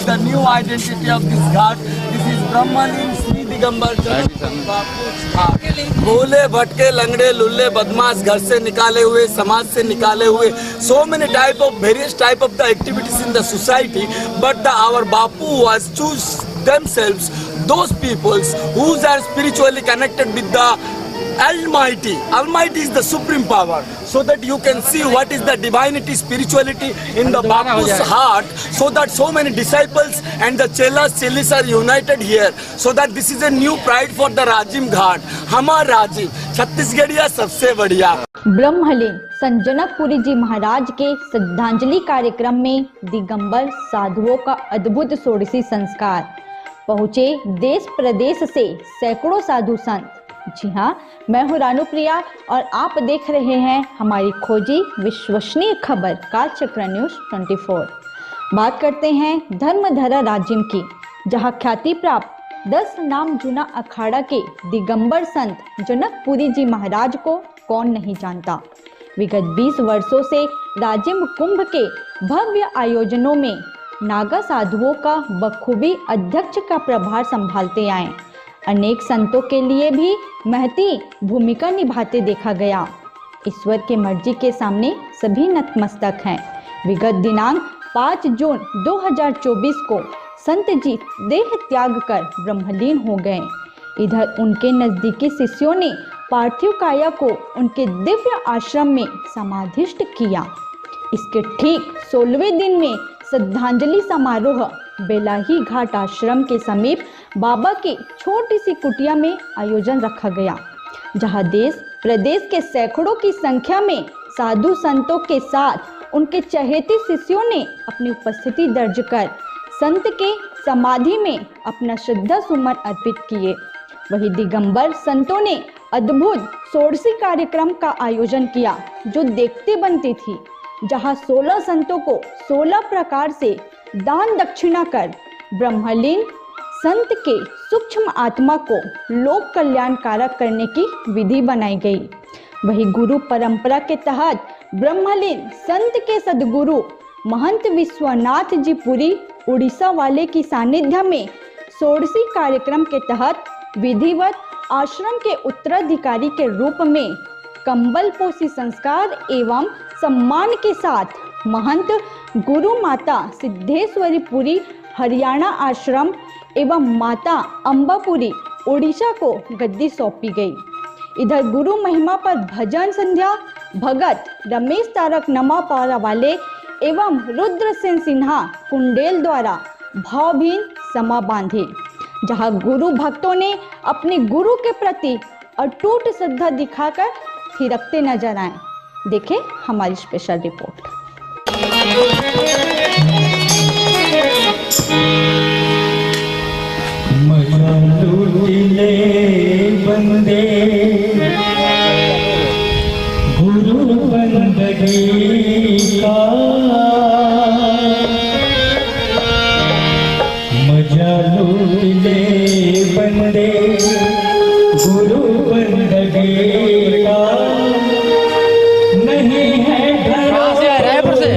The new identity of this ghat, this is Brahmalin Sri Digambar Bapu. भोले भटके लंगड़े लुल्ले बदमाश घर से निकाले हुए समाज से निकाले हुए so many type of various type of the activities in the society, but our Bapu was choose themselves those peoples who are spiritually connected with the Almighty. Almighty is the supreme power, so that you can see what is the divinity, spirituality in the Bapu's heart, so that so many disciples and the chelas are united here, so that this is a new pride for the Rajim Ghat. हमारा राजीव छत्तीसगढ़िया सबसे बढ़िया। ब्रह्मलीन संत जनकपुरी जी महाराज के श्रद्धांजलि कार्यक्रम में दिगंबर साधुओं का अद्भुत षोडशी संस्कार। पहुंचे देश प्रदेश से सैकड़ों साधु संत। जी हाँ, मैं हूँ रानुप्रिया और आप देख रहे हैं हमारी खोजी विश्वसनीय खबर कालचक्र न्यूज 24। बात करते हैं धर्मधरा राजिम की, जहाँ ख्याति प्राप्त 10 नाम जूना अखाड़ा के दिगंबर संत जनकपुरी जी महाराज को कौन नहीं जानता। विगत 20 वर्षों से राजिम कुंभ के भव्य आयोजनों में नागा साधुओं का बखूबी अध्यक्ष का प्रभार संभालते आए। अनेक संतों के लिए भी महती भूमिका निभाते देखा गया। ईश्वर के मर्जी के सामने सभी नतमस्तक हैं। विगत दिनांक 5 जून 2024 को संत जी देह त्याग कर ब्रह्मलीन हो गए। इधर उनके नजदीकी शिष्यों ने पार्थिव काया को उनके दिव्य आश्रम में समाधिष्ठ किया। इसके ठीक 16वें दिन में श्रद्धांजलि समारोह बेलाही घाट आश्रम के समीप बाबा की छोटी सी कुटिया में आयोजन रखा गया, जहां देश प्रदेश के सैकड़ों की संख्या में साधु संतों के साथ उनके चहेते शिष्यों ने अपनी उपस्थिति दर्ज कर संत के समाधि में अपना श्रद्धा सुमन अर्पित किए। वही दिगंबर संतों ने अद्भुत षोडशी कार्यक्रम का आयोजन किया, जो देखते बनती थी, जहां 16 संतों को 16 प्रकार से दान दक्षिणा कर ब्रह्मलीन संत के सूक्ष्म आत्मा को लोक कल्याणकारक करने की विधि बनाई गई। वही गुरु परंपरा के तहत ब्रह्मलीन संत के सदगुरु महंत विश्वनाथ जी पुरी उड़ीसा वाले की सानिध्य में षोडशी कार्यक्रम के तहत विधिवत आश्रम के उत्तराधिकारी के रूप में कंबल पोशी संस्कार एवं सम्मान के साथ महंत गुरु माता सिद्धेश्वरी पुरी हरियाणा आश्रम एवं माता अम्बापुरी ओडिशा को गद्दी सौंपी गई। इधर गुरु महिमा पर भजन संध्या भगत रमेश तारक नमापारा वाले एवं रुद्रसेन सिन्हा कुंडेल द्वारा भावभीन समा बांधे, जहां गुरु भक्तों ने अपने गुरु के प्रति अटूट श्रद्धा दिखाकर थिरकते नजर आए। देखें हमारी स्पेशल रिपोर्ट। बंदे गुरु बंदगी का मजा लूट ले बंदे गुरु बंदगी का नहीं है रायपुर से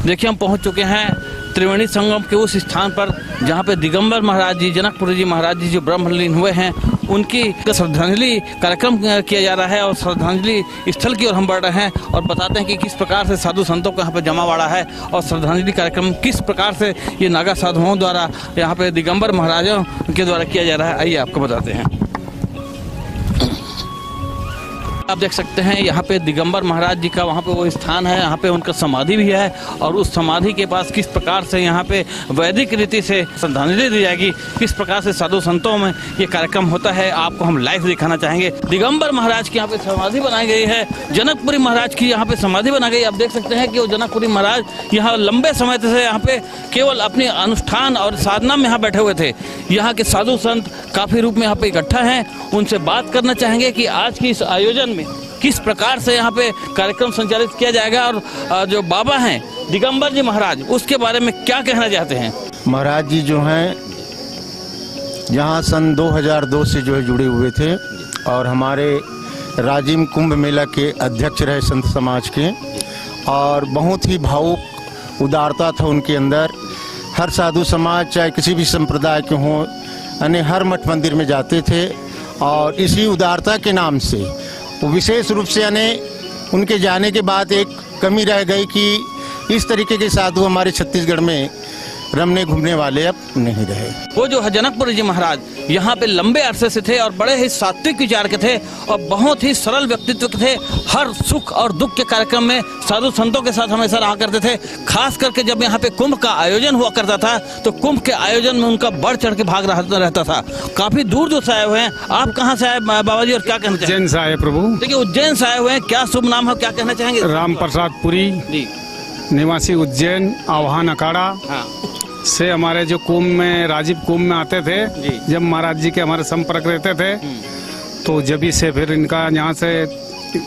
देखिए हम पहुंच चुके हैं त्रिवेणी संगम के उस स्थान पर जहां पे दिगंबर महाराज जी जनकपुरी जी महाराज जी जो ब्रह्मलीन हुए हैं उनकी श्रद्धांजलि कार्यक्रम किया जा रहा है और श्रद्धांजलि स्थल की ओर हम बढ़ रहे हैं और बताते हैं कि किस प्रकार से साधु संतों का यहाँ पे जमावड़ा है और श्रद्धांजलि कार्यक्रम किस प्रकार से ये नागा साधुओं द्वारा यहाँ पे दिगंबर महाराजों के द्वारा किया जा रहा है। आइए आपको बताते हैं। आप देख सकते हैं यहाँ पे दिगंबर महाराज जी का वहाँ पे वो स्थान है, यहाँ पे उनका समाधि भी है और उस समाधि के पास किस प्रकार से यहाँ पे वैदिक रीति से श्रद्धांजलि दी जाएगी, किस प्रकार से साधु संतों में ये कार्यक्रम होता है, आपको हम लाइव दिखाना चाहेंगे। दिगंबर महाराज की यहाँ पे समाधि बनाई गई है, जनकपुरी महाराज की यहाँ पे समाधि बनाई गई। आप देख सकते हैं कि वो जनकपुरी महाराज यहाँ लंबे समय से यहाँ पे केवल अपने अनुष्ठान और साधना में यहाँ बैठे हुए थे। यहाँ के साधु संत काफी रूप में यहाँ पे इकट्ठा हैं, उनसे बात करना चाहेंगे कि आज की इस आयोजन में किस प्रकार से यहाँ पे कार्यक्रम संचालित किया जाएगा और जो बाबा हैं दिगंबर जी महाराज उसके बारे में क्या कहना चाहते हैं। महाराज जी जो हैं यहाँ सन 2002 से जो है जुड़े हुए थे और हमारे राजिम कुंभ मेला के अध्यक्ष रहे संत समाज के, और बहुत ही भावुक उदारता था उनके अंदर। हर साधु समाज चाहे किसी भी संप्रदाय के हों, यानी हर मठ मंदिर में जाते थे और इसी उदारता के नाम से वो विशेष रूप से यानी उनके जाने के बाद एक कमी रह गई कि इस तरीके के साधु हमारे छत्तीसगढ़ में रमने घूमने वाले अब नहीं रहे। वो जो है जनकपुरी जी महाराज यहाँ पे लंबे अरसे से थे और बड़े ही सात्विक विचार के थे और बहुत ही सरल व्यक्तित्व के थे। हर सुख और दुख के कार्यक्रम में साधु संतों के साथ हमेशा रहा करते थे। खास करके जब यहाँ पे कुंभ का आयोजन हुआ करता था तो कुंभ के आयोजन में उनका बढ़ चढ़ के भाग रहता था। काफी दूर दूर से आए हुए हैं। आप कहाँ से आए बाबा जी और क्या कहना चाहेंगे? उज्जैन से आए प्रभु। देखिए उज्जैन से आए हुए हैं, क्या शुभ नाम है, क्या कहना चाहेंगे? राम प्रसाद पुरी जी, निवासी उज्जैन आह्वान अखाड़ा से हमारे जो कुंभ में राजीव कुंभ में आते थे, जब महाराज जी के हमारे संपर्क रहते थे तो जब से फिर इनका यहाँ से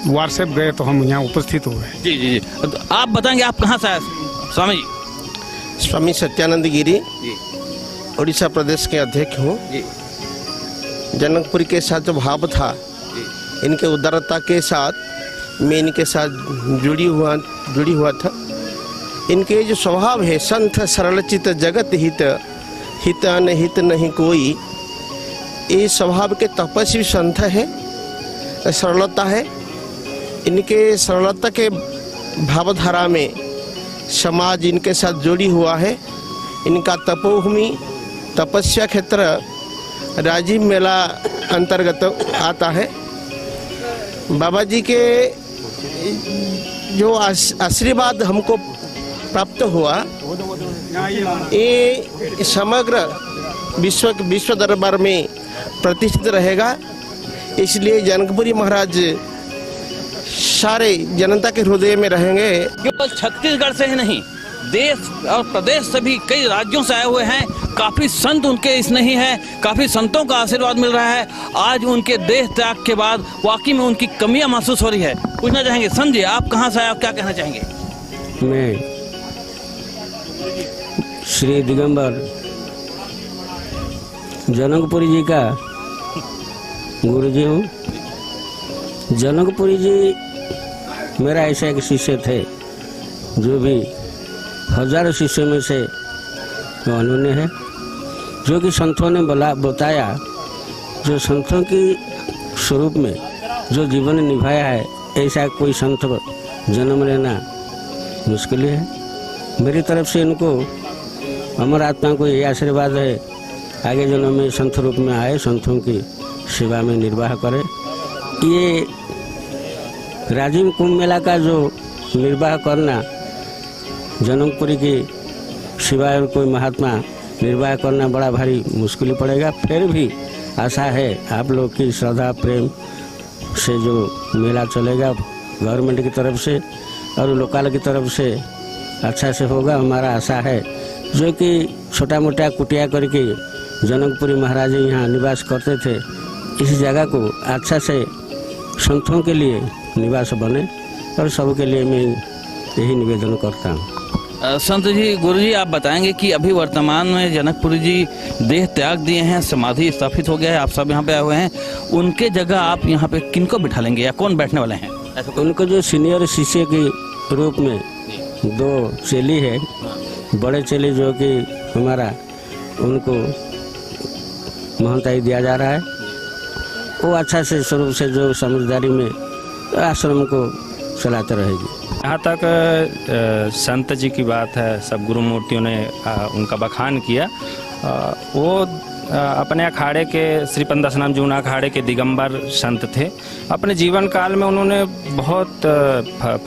व्हाट्सएप गए तो हम यहाँ उपस्थित हुए। जी जी जी, तो आप बताएंगे आप कहाँ से आए स्वामी जी? स्वामी सत्यानंद गिरी उड़ीसा प्रदेश के अध्यक्ष हूँ। जनकपुरी के साथ जो भाव था, इनके उदारता के साथ मैं इनके साथ जुड़ी हुआ था। इनके जो स्वभाव है, संत सरल चित जगत हित, हित अनहित नहीं कोई, ये स्वभाव के तपस्वी संत है। सरलता है इनके, सरलता के भावधारा में समाज इनके साथ जुड़ी हुआ है। इनका तपोभूमि तपस्या क्षेत्र राजीव मेला अंतर्गत आता है। बाबा जी के जो आशीर्वाद हमको प्राप्त हुआ, ये समग्र विश्व दरबार में प्रतिष्ठित रहेगा। इसलिए जनकपुरी महाराज सारे जनता के हृदय में रहेंगे। केवल छत्तीसगढ़ से ही नहीं, देश और प्रदेश से भी कई राज्यों से आए हुए हैं। काफी संत उनके इसमें ही है, काफी संतों का आशीर्वाद मिल रहा है। आज उनके देह त्याग के बाद वाकई में उनकी कमियां महसूस हो रही है। पूछना चाहेंगे संजय, आप कहाँ से आए, क्या कहना चाहेंगे? मैं श्री दिगंबर जनकपुरी जी का गुरुजी हूँ। जनकपुरी जी मेरा ऐसा एक शिष्य थे जो भी हजारों शिष्यों में से अनन्य है, जो कि संतों ने बताया, जो संतों की स्वरूप में जो जीवन निभाया है, ऐसा कोई संत जन्म लेना मुश्किल है। मेरी तरफ से इनको अमर आत्मा को यही आशीर्वाद है, आगे जन्म में संत रूप में आए, संतों की सेवा में निर्वाह करे। ये राजीव कुंभ मेला का जो निर्वाह करना, जनकपुरी की सिवाय कोई महात्मा निर्वाह करना बड़ा भारी मुश्किल पड़ेगा। फिर भी आशा है आप लोग की श्रद्धा प्रेम से जो मेला चलेगा, गवर्नमेंट की तरफ से और लोकल की तरफ से अच्छा से होगा। हमारा आशा है जो कि छोटा मोटा कुटिया करके जनकपुरी महाराज यहाँ निवास करते थे, इस जगह को अच्छा से संतों के लिए निवास बने और सबके लिए मैं यही निवेदन करता हूँ। संत जी, गुरु जी, आप बताएंगे कि अभी वर्तमान में जनकपुरी जी देह त्याग दिए हैं, समाधि स्थापित हो गया है, आप सब यहाँ पे आए हुए हैं, उनके जगह आप यहाँ पे किनको बिठा लेंगे या कौन बैठने वाले हैं? उनको जो सीनियर शिष्य के रूप में 2 चेली है, बड़े चेली जो कि हमारा उनको महंताई दिया जा रहा है, वो अच्छा से स्वरूप से जो समझदारी में आश्रम को चलाते रहेगी। यहाँ तक संत जी की बात है, सब गुरु मूर्तियों ने उनका बखान किया। वो अपने अखाड़े के श्री पंदसनाम जूना अखाड़े के दिगंबर संत थे। अपने जीवन काल में उन्होंने बहुत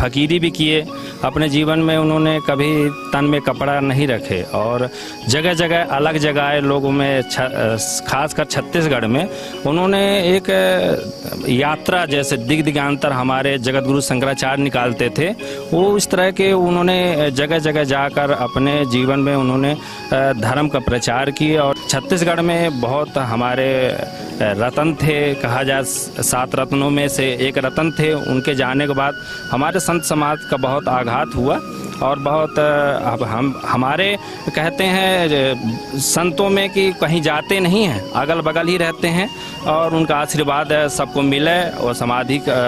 फकीरी भी किए। अपने जीवन में उन्होंने कभी तन में कपड़ा नहीं रखे और जगह जगह अलग जगह लोगों में खासकर छत्तीसगढ़ में उन्होंने एक यात्रा जैसे दिग्दिगांतर हमारे जगत गुरु शंकराचार्य निकालते थे, वो इस तरह के उन्होंने जगह जगह जाकर अपने जीवन में उन्होंने धर्म का प्रचार किया। और छत्तीसगढ़ में बहुत हमारे रतन थे, कहा जाए 7 रत्नों में से एक रतन थे। उनके जाने के बाद हमारे संत समाज का बहुत आघात हुआ और बहुत अब हम हमारे कहते हैं संतों में कि कहीं जाते नहीं हैं, अगल बगल ही रहते हैं और उनका आशीर्वाद सबको मिले और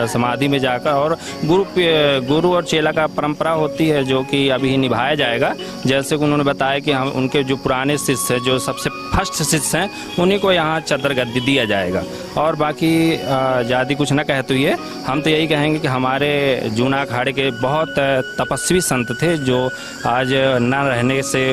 समाधि में जाकर और गुरु और चेला का परंपरा होती है जो कि अभी निभाया जाएगा। जैसे कि उन्होंने बताया कि हम उनके जो पुराने शिष्य जो सबसे फर्स्ट शिष्य हैं उन्हीं को यहाँ चद्दर गद्दी दिया जाएगा। और बाकी ज़्यादा कुछ न कहते हुए हम तो यही कहेंगे कि हमारे जूना अखाड़े के बहुत तपस्वी संत थे जो आज न रहने से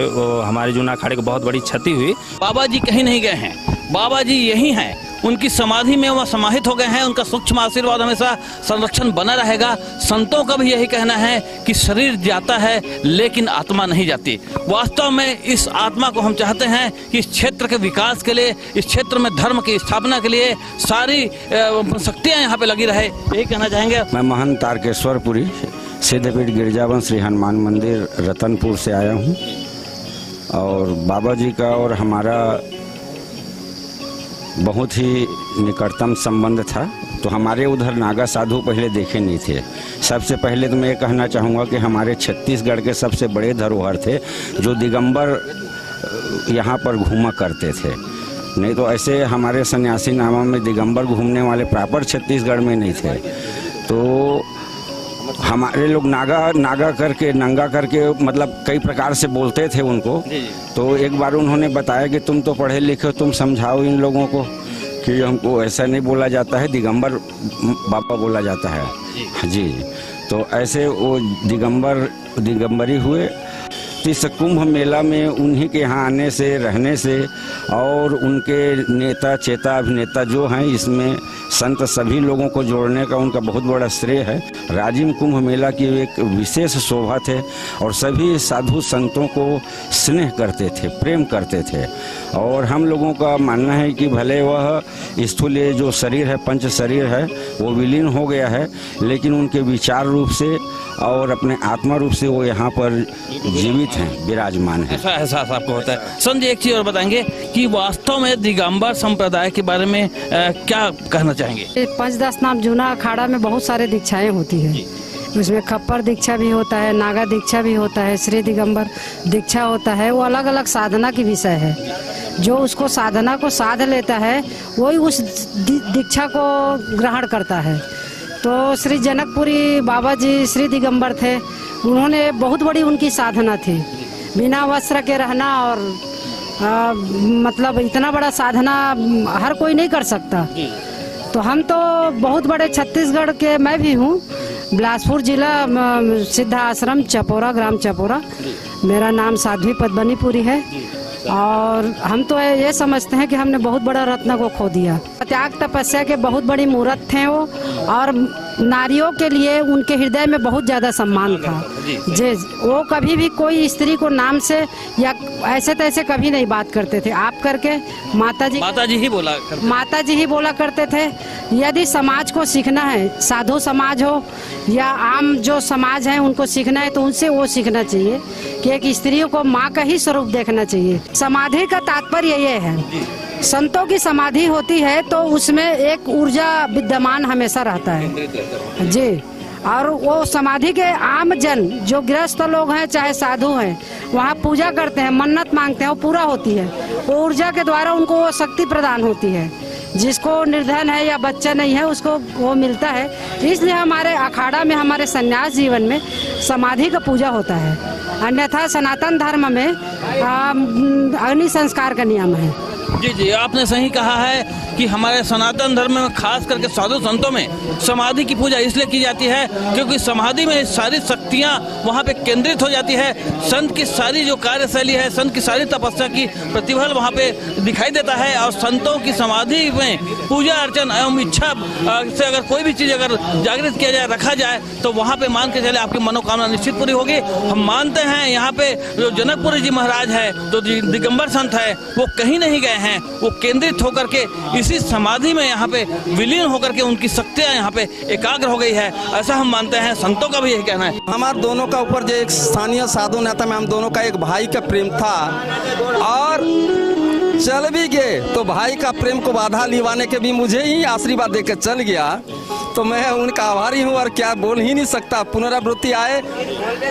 हमारे जूना अखाड़े को बहुत बड़ी क्षति हुई। बाबा जी कहीं नहीं गए हैं, बाबा जी यही हैं, उनकी समाधि में वह समाहित हो गए हैं। उनका सूक्ष्म आशीर्वाद हमेशा संरक्षण बना रहेगा। संतों का भी यही कहना है कि शरीर जाता है लेकिन आत्मा नहीं जाती। वास्तव में इस आत्मा को हम चाहते हैं कि इस क्षेत्र के विकास के लिए, इस क्षेत्र में धर्म की स्थापना के लिए सारी शक्तियाँ यहाँ पे लगी रहे, यही कहना चाहेंगे। मैं महंत तारकेश्वरपुरी सिद्धपीठ गिरजावन श्री हनुमान मंदिर रतनपुर से आया हूँ और बाबा जी का और हमारा बहुत ही निकटतम संबंध था। तो हमारे उधर नागा साधु पहले देखे नहीं थे। सबसे पहले तो मैं ये कहना चाहूँगा कि हमारे छत्तीसगढ़ के सबसे बड़े धरोहर थे जो दिगंबर यहाँ पर घूमा करते थे। नहीं तो ऐसे हमारे सन्यासी नामा में दिगंबर घूमने वाले प्रॉपर छत्तीसगढ़ में नहीं थे। तो हमारे लोग नागा करके नंगा करके मतलब कई प्रकार से बोलते थे उनको। तो एक बार उन्होंने बताया कि तुम तो पढ़े लिखे हो, तुम समझाओ इन लोगों को कि हमको ऐसा नहीं बोला जाता है, दिगंबर बाबा बोला जाता है जी। तो ऐसे वो दिगंबरी हुए। इस कुंभ मेला में उन्हीं के यहाँ आने से, रहने से और उनके नेता चेता अभिनेता जो हैं, इसमें संत सभी लोगों को जोड़ने का उनका बहुत बड़ा श्रेय है। राजिम कुंभ मेला की एक विशेष शोभा थे और सभी साधु संतों को स्नेह करते थे, प्रेम करते थे। और हम लोगों का मानना है कि भले वह स्थूल जो शरीर है, पंच शरीर है, वो विलीन हो गया है, लेकिन उनके विचार रूप से और अपने आत्मा रूप से वो यहाँ पर जीवित हैं, विराजमान हैं। ऐसा एहसास आपको होता है। संत जी एक चीज और बताएंगे कि वास्तव में दिगंबर संप्रदाय के बारे में क्या कहना चाहेंगे? पंचदश नाम जूना अखाड़ा में बहुत सारे दीक्षाएं होती है। उसमें खप्पर दीक्षा भी होता है, नागा दीक्षा भी होता है, श्री दिगंबर दीक्षा होता है। वो अलग अलग साधना की विषय है। जो उसको साधना को साध लेता है वही उस दीक्षा को ग्रहण करता है। तो श्री जनकपुरी बाबा जी श्री दिगंबर थे। उन्होंने बहुत बड़ी उनकी साधना थी, बिना वस्त्र के रहना और मतलब इतना बड़ा साधना हर कोई नहीं कर सकता। तो हम तो बहुत बड़े छत्तीसगढ़ के, मैं भी हूँ, बिलासपुर जिला सिद्धा आश्रम चपोरा, ग्राम चपोरा। मेरा नाम साध्वी पद्मनीपुरी है और हम तो ये समझते हैं कि हमने बहुत बड़ा रत्न को खो दिया। त्याग तपस्या के बहुत बड़ी मूर्त थे वो और नारियों के लिए उनके हृदय में बहुत ज्यादा सम्मान था। जी, वो कभी भी कोई स्त्री को नाम से या ऐसे तैसे कभी नहीं बात करते थे। आप करके माता जी ही बोला करते थे। यदि समाज को सीखना है, साधु समाज हो या आम जो समाज है उनको सीखना है, तो उनसे वो सीखना चाहिए कि एक स्त्री को माँ का ही स्वरूप देखना चाहिए। समाधि का तात्पर्य ये है, संतों की समाधि होती है तो उसमें एक ऊर्जा विद्यमान हमेशा रहता है जी। और वो समाधि के आम जन जो गृहस्थ लोग हैं चाहे साधु हैं, वहाँ पूजा करते हैं, मन्नत मांगते हैं, वो पूरा होती है। वो ऊर्जा के द्वारा उनको वो शक्ति प्रदान होती है। जिसको निर्धन है या बच्चा नहीं है उसको वो मिलता है। इसलिए हमारे अखाड़ा में, हमारे संन्यास जीवन में समाधि का पूजा होता है। अन्यथा सनातन धर्म में अग्नि संस्कार का नियम है। जी, आपने सही कहा है कि हमारे सनातन धर्म में खास करके साधु संतों में समाधि की पूजा इसलिए की जाती है क्योंकि समाधि में सारी शक्तियाँ वहाँ पे केंद्रित हो जाती है। संत की सारी जो कार्यशैली है, संत की सारी तपस्या की प्रतिफल वहाँ पे दिखाई देता है। और संतों की समाधि में पूजा अर्चन एवं इच्छा से अगर कोई भी चीज़ अगर जागृत किया जाए, रखा जाए, तो वहाँ पे मान के चले आपकी मनोकामना निश्चित पूरी होगी। हम मानते हैं यहाँ पे जो जनकपुरी जी महाराज है, जो दिगंबर संत है, वो कहीं नहीं गए हैं, वो केंद्रित होकर के इसी समाधि में यहाँ पे विलीन होकर के उनकी शक्तियाँ यहाँ पे एकाग्र हो गई है, ऐसा हम मानते हैं। संतों का भी यही कहना है। हमारे दोनों का ऊपर जो एक स्थानीय साधु नेता में हम दोनों का एक भाई का प्रेम था और चल भी गए तो भाई का प्रेम को बाधा लिवाने के भी मुझे ही आशीर्वाद देकर चल गया, तो मैं उनका आभारी हूँ और क्या बोल ही नहीं सकता। पुनरावृत्ति आए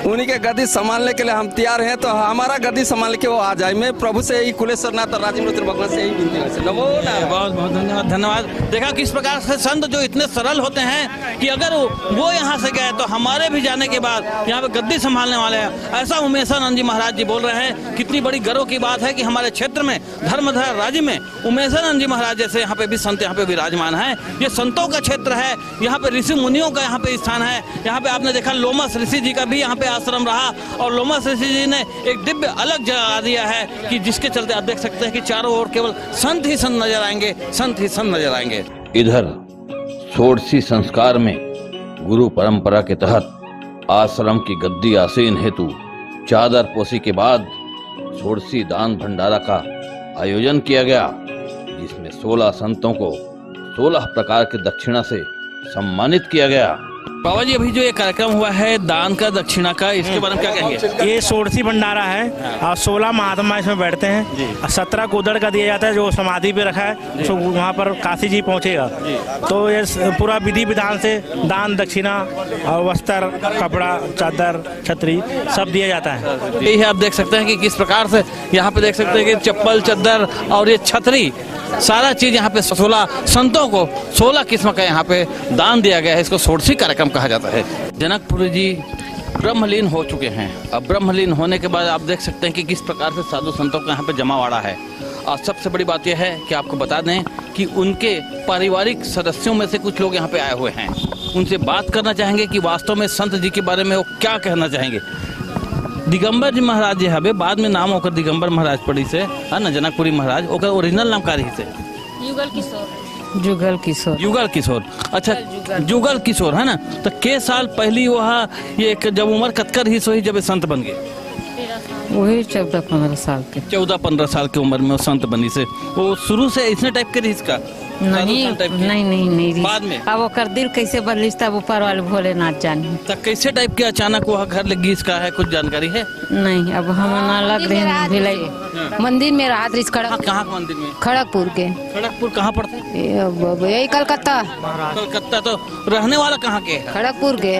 उन्हीं के गद्दी संभालने के लिए हम तैयार हैं, तो हमारा गद्दी संभाल के वो आ जाए। मैं प्रभु से यही कुलेश्वर नाथ और राजेंद्र भगवान से यही विनती है। बहुत बहुत धन्यवाद। देखा किस प्रकार से संत जो इतने सरल होते हैं कि अगर वो यहाँ से गए तो हमारे भी जाने के बाद यहाँ पे गद्दी संभालने वाले हैं, ऐसा उमेशानंद जी महाराज जी बोल रहे हैं। कितनी बड़ी गर्व की बात है कि हमारे क्षेत्र में धर्मधर राज्य में उमेशानंद जी महाराज जैसे यहाँ पे भी संत यहाँ पे विराजमान है। ये संतों का क्षेत्र है, यहाँ पे ऋषि मुनियों का यहाँ पे स्थान है। यहाँ पे आपने देखा लोमस ऋषि जी का भी यहाँ पे आश्रम रहा और लोमस ऋषि जी ने एक दिव्य अलग जगह दिया है कि जिसके चलते आप देख सकते हैं कि चारों ओर केवल संत ही संत नजर आएंगे, संत ही संत नजर आएंगे। इधर षोडशी संस्कार में गुरु परंपरा के तहत आश्रम की गद्दी आसीन हेतु चादर पोसी के बाद षोडशी दान भंडारा का आयोजन किया गया, जिसमें 16 संतों को 16 प्रकार के दक्षिणा से सम्मानित किया गया। बाबा जी, अभी जो ये कार्यक्रम हुआ है दान का दक्षिणा का, इसके बारे में क्या कहेंगे? ये षोडशी भंडारा है और 16 महात्मा इसमें बैठते हैं। 17 को उदड़ का दिया जाता है जो समाधि पे रखा है, तो वहाँ पर काशी जी पहुँचेगा। तो ये पूरा विधि विधान से दान दक्षिणा और वस्त्र, कपड़ा, चादर, छतरी सब दिया जाता है। यही है, आप देख सकते हैं कि किस प्रकार से यहाँ पे देख सकते हैं कि चप्पल, चादर और ये छतरी, सारा चीज यहाँ पे 16 संतों को 16 किस्म का यहाँ पे दान दिया गया है। इसको षोडशी कार्यक्रम कहा जाता है। जनकपुरी जी ब्रह्मलीन हो चुके हैं। अब ब्रह्मलीन होने के बाद आप देख सकते हैं कि किस प्रकार से साधु संतों का यहाँ पे जमावाड़ा है। और सबसे बड़ी बात यह है कि आपको बता दें कि उनके पारिवारिक सदस्यों में से कुछ लोग यहाँ पे आए हुए हैं। उनसे बात करना चाहेंगे कि वास्तव में संत जी के बारे में वो क्या कहना चाहेंगे। दिगंबर जी महाराज जी हवे बाद में नाम होकर दिगंबर महाराज पड़ी से है ना, जनकपुरी महाराज ओकर ओरिजिनल नाम का रही से युगल किशोर। युगल किशोर, अच्छा जुगल किशोर है ना। तो के साल पहली वहाँ ये जब उम्र कतकर ही सोई जब संत बन गए? वही 14-15 साल के। 14-15 साल की उम्र में वो संत बनी से। वो शुरू से इसने टाइप के रही का नहीं बाद में अब वो दिल कैसे बदलिस तब ऊपर वाले भोलेनाथ जाने। तो कैसे टाइप के अचानक वहाँ घर लगी इसका है, कुछ जानकारी है? नहीं, अब हम अलग रहे मंदिर में रात रिस कहाँ मंदिर में? खड़गपुर के। खड़गपुर कहाँ पड़ता है? यही कलकत्ता। कलकत्ता। तो रहने वाला कहाँ के? खड़गपुर के।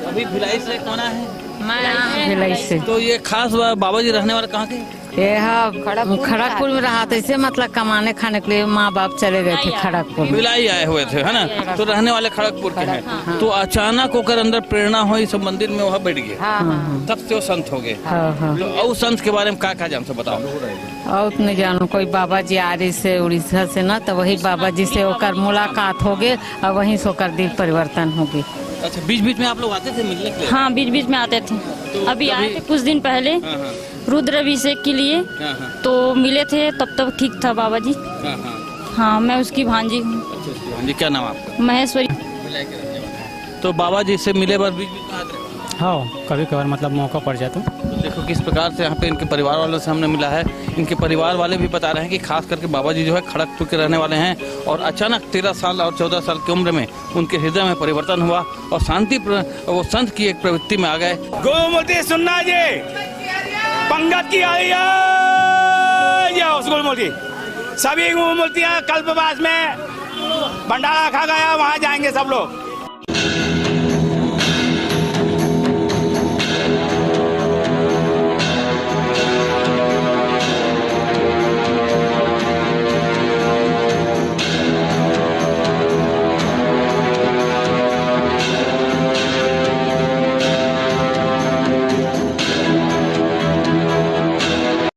अभी भिलाई से कौन है? मैं भिलाई से। तो ये खास बाबा जी रहने वाले कहाँ के? ये हाँ खड़गपुर में रहा था, इसे मतलब कमाने खाने के लिए माँ बाप चले गए थे खड़गपुर। भिलाई आए हुए थे है ना, तो रहने वाले खड़गपुर के हैं। तो अचानक होकर अंदर प्रेरणा हुई, सब मंदिर में वहाँ बैठ गए, तब से वो संत हो गए। तो और संत के बारे में क्या जान से बताओ? और नहीं जानू, कोई बाबा जी आ रही से उड़ीसा से ना, तो वही बाबा जी से होकर मुलाकात हो गए और वहीं से होकर दिल परिवर्तन हो गई। अच्छा, बीच बीच में आप लोग आते थे मिलने के लिए? हाँ, बीच बीच में आते थे। तो अभी आए थे कुछ दिन पहले रुद्र अभिषेक के लिए, तो मिले थे, तब ठीक था बाबा जी। हाँ, मैं उसकी भांजी हूँ। भांजी, क्या नाम आपका? महेश्वरी। तो बाबा जी से मिले बार बीच बीच में आते? हाँ, कभी कभार मतलब मौका पड़ जाता। तो देखो किस प्रकार से यहाँ पे इनके परिवार वालों से हमने मिला है। इनके परिवार वाले भी बता रहे हैं कि खास करके बाबा जी जो है खड़गपुर के रहने वाले हैं और अचानक 13 साल और 14 साल की उम्र में उनके हृदय में परिवर्तन हुआ और शांति वो संत की एक प्रवृत्ति में आ गए। गोमूर्ति सुनना जी, पंगत की आई गोमूर्ति, सभी गोमूर्तियाँ कल्पवास में भंडारा खा गया, वहाँ जाएंगे सब लोग।